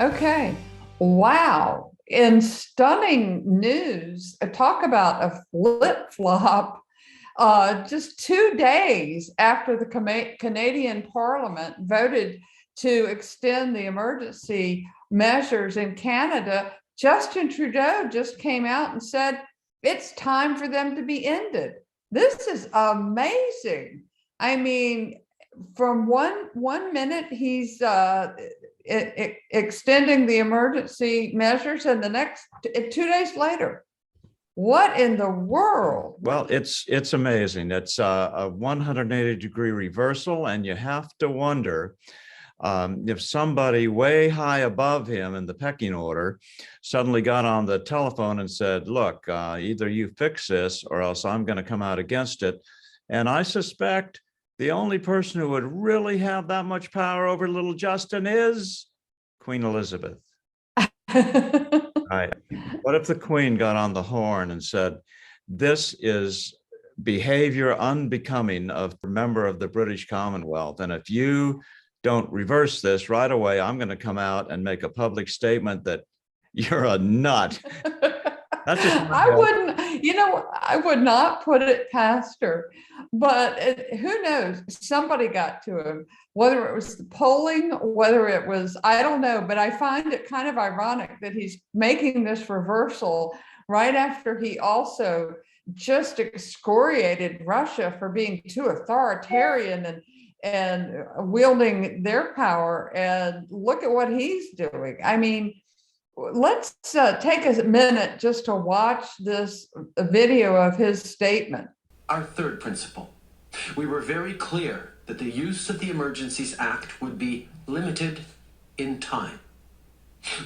Okay. Wow. In stunning news, talk about a flip flop. Just 2 days after the Canadian Parliament voted to extend the emergency measures in Canada, Justin Trudeau just came out and said it's time for them to be ended. This is amazing. I mean, from one minute he's extending the emergency measures, and the next 2 days later, what in the world? Well, it's amazing. It's a 180-degree reversal, and you have to wonder if somebody way high above him in the pecking order suddenly got on the telephone and said, look, either you fix this or else I'm going to come out against it. And I suspect the only person who would really have that much power over little Justin is Queen Elizabeth. Right. What if the Queen got on the horn and said, this is behavior unbecoming of a member of the British Commonwealth, and if you don't reverse this right away, I'm going to come out and make a public statement that you're a nut. That's just I wouldn't, I would not put it past her, but who knows? Somebody got to him, whether it was the polling, whether it was, I don't know, but I find it kind of ironic that he's making this reversal right after he also just excoriated Russia for being too authoritarian and wielding their power. And look at what he's doing. I mean, let's take a minute just to watch this video of his statement. Our third principle. We were very clear that the use of the Emergencies Act would be limited in time.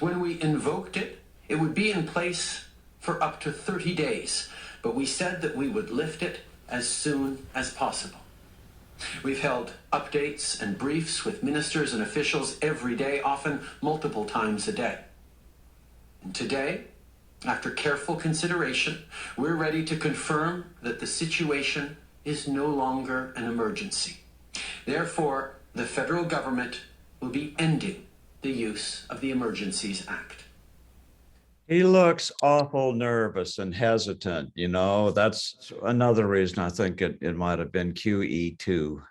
When we invoked it, it would be in place for up to 30 days, but we said that we would lift it as soon as possible. We've held updates and briefs with ministers and officials every day, often multiple times a day. And today, after careful consideration, we're ready to confirm that the situation is no longer an emergency. Therefore, the federal government will be ending the use of the Emergencies Act. He looks awful nervous and hesitant. That's another reason I think it might have been QE2.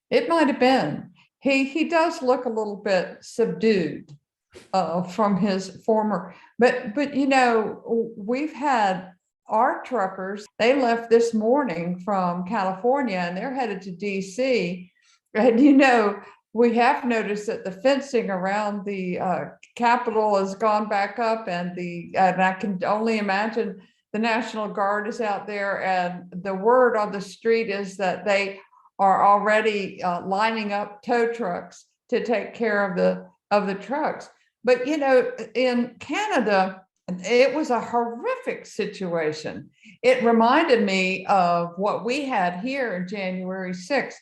It might have been. He does look a little bit subdued from his former, but we've had our truckers, they left this morning from California and they're headed to DC. And we have noticed that the fencing around the Capitol has gone back up, and I can only imagine the National Guard is out there, and the word on the street is that they are already lining up tow trucks to take care of the trucks. But in Canada, it was a horrific situation. It reminded me of what we had here in January 6th.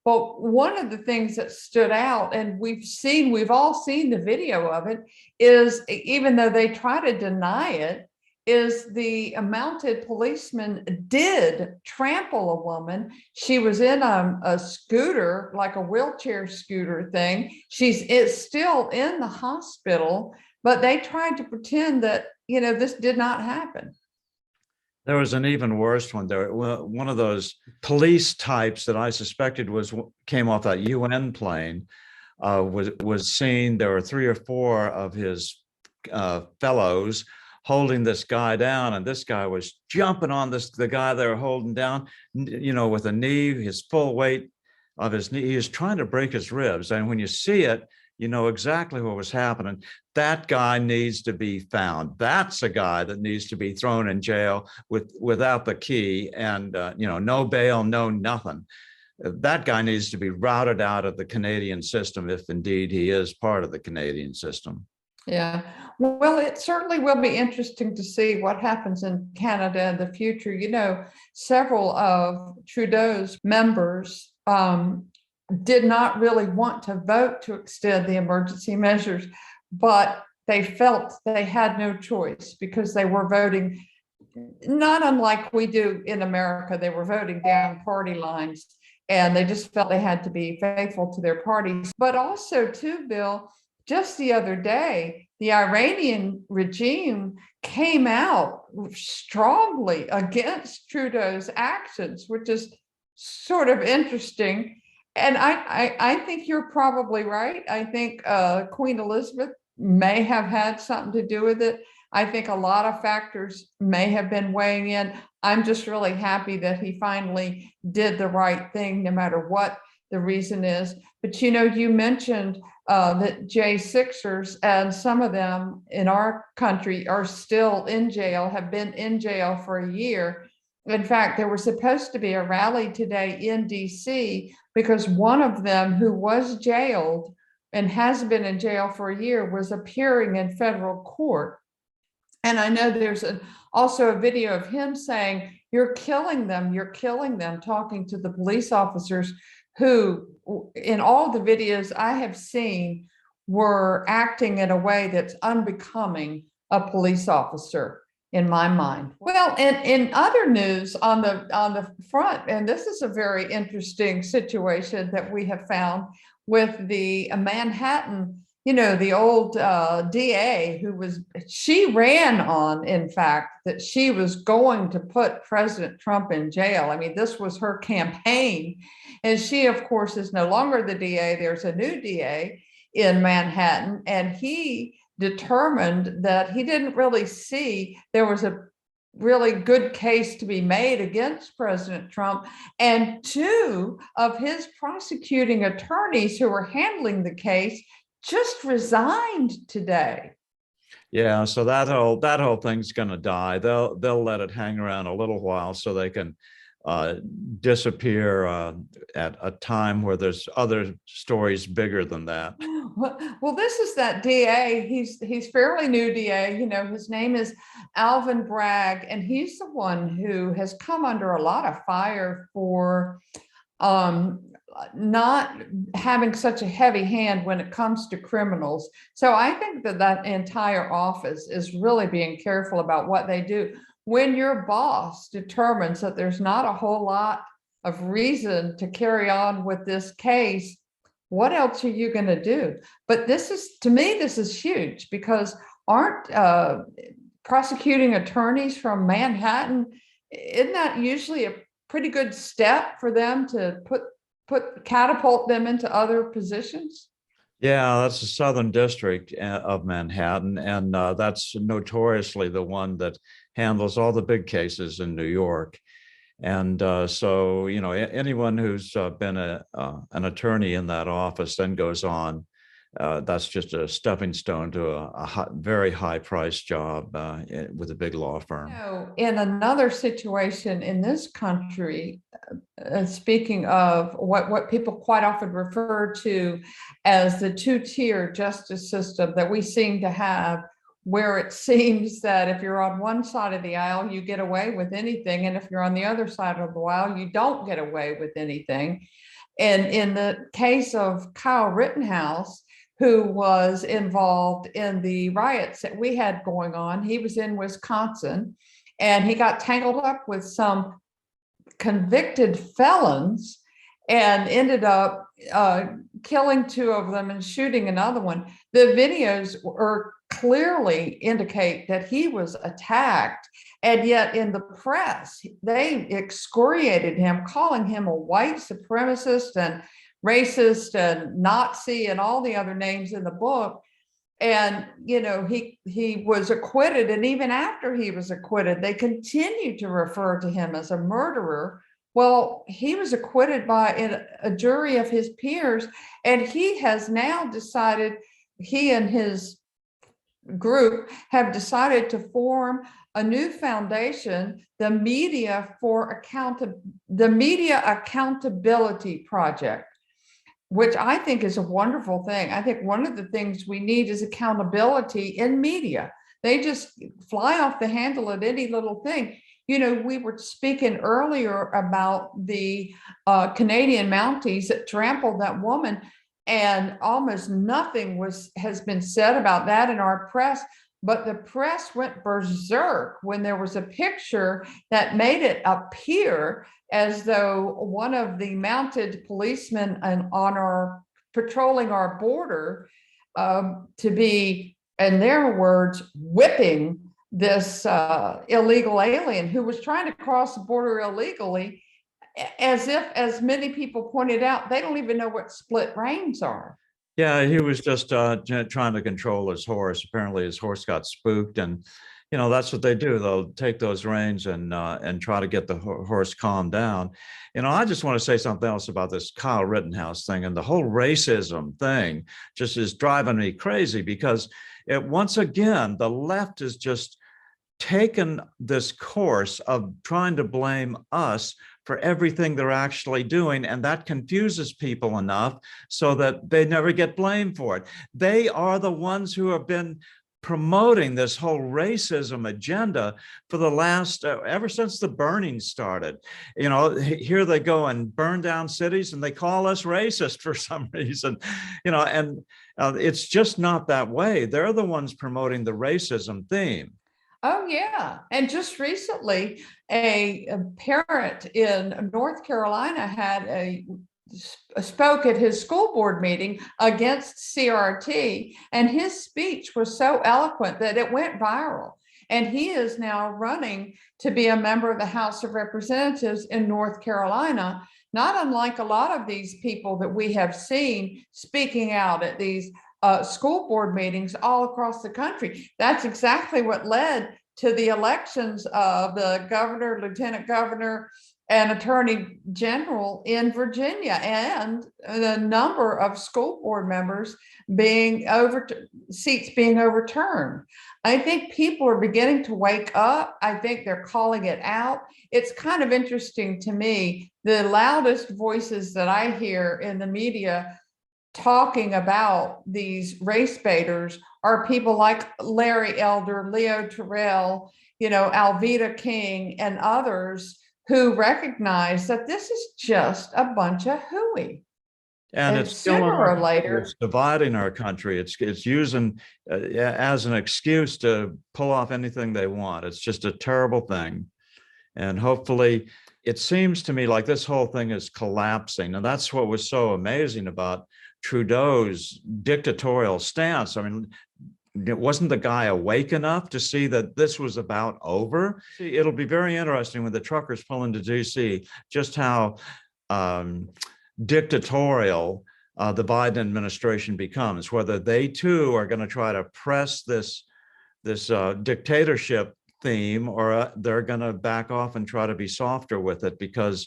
But one of the things that stood out, and we've all seen the video of it, is, even though they try to deny it, is the mounted policeman did trample a woman. She was in a scooter, like a wheelchair scooter thing. Is still in the hospital, but they tried to pretend that, this did not happen. There was an even worse one. One of those police types that I suspected came off that UN plane was seen. There were 3 or 4 of his fellows holding this guy down, and this guy was jumping on the guy they were holding down, with a knee, his full weight of his knee. He was trying to break his ribs, and when you see it, you know exactly what was happening. That guy needs to be found. That's a guy that needs to be thrown in jail without the key, and no bail, no nothing. That guy needs to be routed out of the Canadian system, if indeed he is part of the Canadian system. Yeah, well, it certainly will be interesting to see what happens in Canada in the future. Several of Trudeau's members did not really want to vote to extend the emergency measures, but they felt they had no choice because they were voting, not unlike we do in America. They were voting down party lines, and they just felt they had to be faithful to their parties. But also, too, Bill, just the other day, the Iranian regime came out strongly against Trudeau's actions, which is sort of interesting. And I think you're probably right. I think Queen Elizabeth may have had something to do with it. I think a lot of factors may have been weighing in. I'm just really happy that he finally did the right thing, no matter what the reason is. But you mentioned that J6ers, and some of them in our country are still in jail, have been in jail for a year. In fact, there was supposed to be a rally today in DC because one of them, who was jailed and has been in jail for a year, was appearing in federal court. And I know there's also a video of him saying, "You're killing them, talking to the police officers who, in all the videos I have seen, were acting in a way that's unbecoming a police officer, in my mind. Well, and in other news on the front, and this is a very interesting situation that we have found with the Manhattan, the old DA she ran on, in fact, that she was going to put President Trump in jail. I mean, this was her campaign. And she, of course, is no longer the DA. There's a new DA in Manhattan, and he determined that he didn't really see there was a really good case to be made against President Trump. And two of his prosecuting attorneys who were handling the case just resigned today. Yeah, so that whole thing's going to die. They'll let it hang around a little while so they can disappear at a time where there's other stories bigger than that. Well, this is that DA. He's fairly new DA. His name is Alvin Bragg, and he's the one who has come under a lot of fire for not having such a heavy hand when it comes to criminals. So I think that entire office is really being careful about what they do. When your boss determines that there's not a whole lot of reason to carry on with this case, what else are you going to do? But to me, this is huge, because aren't prosecuting attorneys from Manhattan, isn't that usually a pretty good step for them to catapult them into other positions? Yeah, that's the Southern District of Manhattan, and that's notoriously the one that handles all the big cases in New York. And so, anyone who's been an attorney in that office then goes on. That's just a stepping stone to a very high price job with a big law firm. In another situation in this country, speaking of what people quite often refer to as the two-tier justice system that we seem to have, where it seems that if you're on one side of the aisle, you get away with anything, and if you're on the other side of the aisle, you don't get away with anything. And in the case of Kyle Rittenhouse, who was involved in the riots that we had going on, he was in Wisconsin, and he got tangled up with some convicted felons and ended up killing two of them and shooting another one. The videos clearly indicate that he was attacked, and yet in the press, they excoriated him, calling him a white supremacist and racist and Nazi and all the other names in the book. And, he was acquitted. And even after he was acquitted, they continued to refer to him as a murderer. Well, he was acquitted by a jury of his peers, and he has now decided, he and his group have decided to form a new foundation, the Media Accountability Project, which I think is a wonderful thing. I think one of the things we need is accountability in media. They just fly off the handle at any little thing. We were speaking earlier about the Canadian Mounties that trampled that woman, and almost nothing has been said about that in our press. But the press went berserk when there was a picture that made it appear as though one of the mounted policemen patrolling our border to be, in their words, whipping this illegal alien who was trying to cross the border illegally, as if, as many people pointed out, they don't even know what split reins are. Yeah, he was just trying to control his horse. Apparently, his horse got spooked, and that's what they do. They'll take those reins and try to get the horse calmed down. I just want to say something else about this Kyle Rittenhouse thing, and the whole racism thing just is driving me crazy, because once again, the left is just taken this course of trying to blame us for everything they're actually doing, and that confuses people enough so that they never get blamed for it. They are the ones who have been promoting this whole racism agenda for the last ever since the burning started. Here they go and burn down cities, and they call us racist for some reason. And it's just not that way. They're the ones promoting the racism theme. Oh, yeah. And just recently, a parent in North Carolina had spoke at his school board meeting against CRT, and his speech was so eloquent that it went viral. And he is now running to be a member of the House of Representatives in North Carolina, not unlike a lot of these people that we have seen speaking out at these school board meetings all across the country. That's exactly what led to the elections of the governor, lieutenant governor, and attorney general in Virginia, and the number of school board members seats being overturned. I think people are beginning to wake up. I think they're calling it out. It's kind of interesting to me. The loudest voices that I hear in the media talking about these race baiters are people like Larry Elder, Leo Terrell, Alveda King, and others who recognize that this is just a bunch of hooey. And it's sooner or later, it's dividing our country. It's using as an excuse to pull off anything they want. It's just a terrible thing. And hopefully, it seems to me like this whole thing is collapsing. And that's what was so amazing about Trudeau's dictatorial stance. I mean, wasn't the guy awake enough to see that this was about over? It'll be very interesting when the truckers pull into DC just how dictatorial the Biden administration becomes, whether they too are going to try to press this dictatorship theme, or they're going to back off and try to be softer with it, because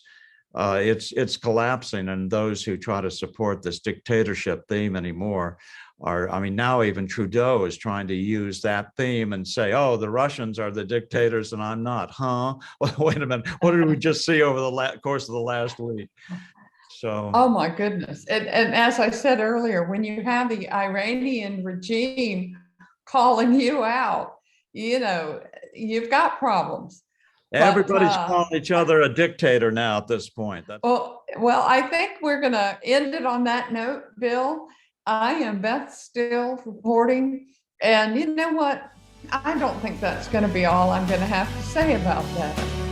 it's collapsing, and those who try to support this dictatorship theme anymore now even Trudeau is trying to use that theme and say, oh, the Russians are the dictators and I'm not, huh? Well, wait a minute, what did we just see over the course of the last week? So, oh my goodness. And as I said earlier, when you have the Iranian regime calling you out, you've got problems. Everybody's calling each other a dictator now at this point. Well, I think we're going to end it on that note, Bill. I am Beth Still reporting. And you know what? I don't think that's going to be all I'm going to have to say about that.